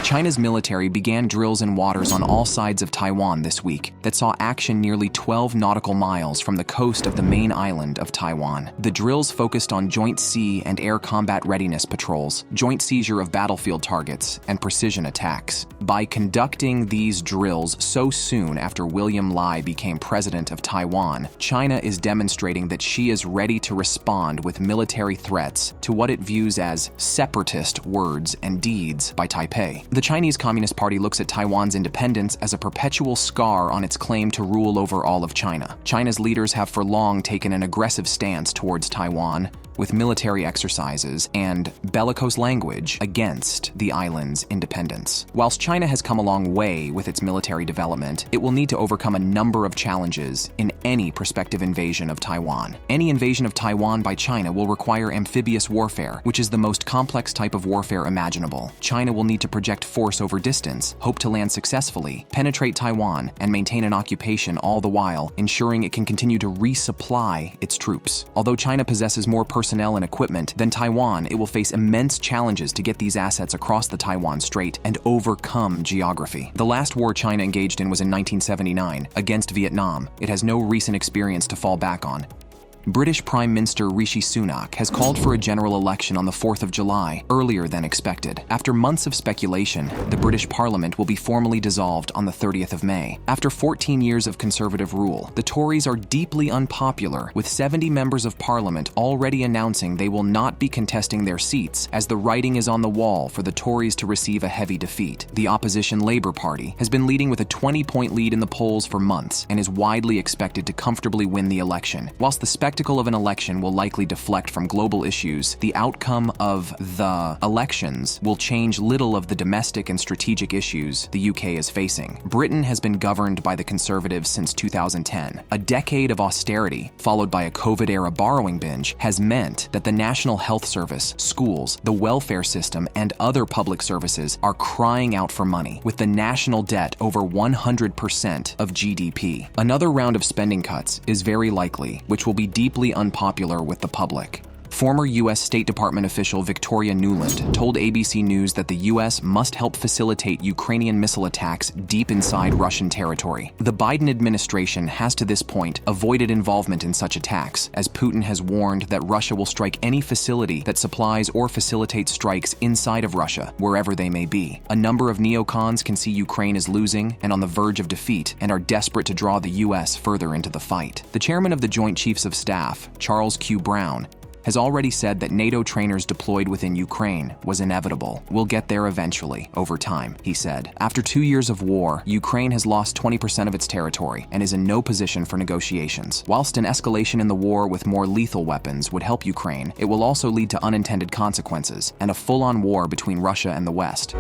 China's military began drills in waters on all sides of Taiwan this week that saw action nearly 12 nautical miles from the coast of the main island of Taiwan. The drills focused on joint sea and air combat readiness patrols, joint seizure of battlefield targets, and precision attacks. By conducting these drills so soon after William Lai became president of Taiwan, China is demonstrating that she is ready to respond with military threats to what it views as separatist words and deeds by Taipei. The Chinese Communist Party looks at Taiwan's independence as a perpetual scar on its claim to rule over all of China. China's leaders have for long taken an aggressive stance towards Taiwan, with military exercises and bellicose language against the island's independence. Whilst China has come a long way with its military development, it will need to overcome a number of challenges in any prospective invasion of Taiwan. Any invasion of Taiwan by China will require amphibious warfare, which is the most complex type of warfare imaginable. China will need to project force over distance, hope to land successfully, penetrate Taiwan, and maintain an occupation, all the while ensuring it can continue to resupply its troops. Although China possesses more personnel and equipment than Taiwan, it will face immense challenges to get these assets across the Taiwan Strait and overcome geography. The last war China engaged in was in 1979, against Vietnam. It has no recent experience to fall back on. British Prime Minister Rishi Sunak has called for a general election on the 4th of July, earlier than expected. After months of speculation, the British Parliament will be formally dissolved on the 30th of May. After 14 years of Conservative rule, the Tories are deeply unpopular, with 70 members of Parliament already announcing they will not be contesting their seats, as the writing is on the wall for the Tories to receive a heavy defeat. The opposition Labour Party has been leading with a 20-point lead in the polls for months and is widely expected to comfortably win the election. Whilst the spectacle of an election will likely deflect from global issues, the outcome of the elections will change little of the domestic and strategic issues the UK is facing. Britain has been governed by the Conservatives since 2010. A decade of austerity, followed by a COVID-era borrowing binge, has meant that the National Health Service, schools, the welfare system, and other public services are crying out for money, with the national debt over 100% of GDP. Another round of spending cuts is very likely, which will be deeply unpopular with the public. Former U.S. State Department official Victoria Nuland told ABC News that the U.S. must help facilitate Ukrainian missile attacks deep inside Russian territory. The Biden administration has to this point avoided involvement in such attacks, as Putin has warned that Russia will strike any facility that supplies or facilitates strikes inside of Russia, wherever they may be. A number of neocons can see Ukraine as losing and on the verge of defeat, and are desperate to draw the U.S. further into the fight. The chairman of the Joint Chiefs of Staff, Charles Q. Brown, has already said that NATO trainers deployed within Ukraine was inevitable. We'll get there eventually, over time, he said. After 2 years of war, Ukraine has lost 20% of its territory and is in no position for negotiations. Whilst an escalation in the war with more lethal weapons would help Ukraine, it will also lead to unintended consequences and a full-on war between Russia and the West.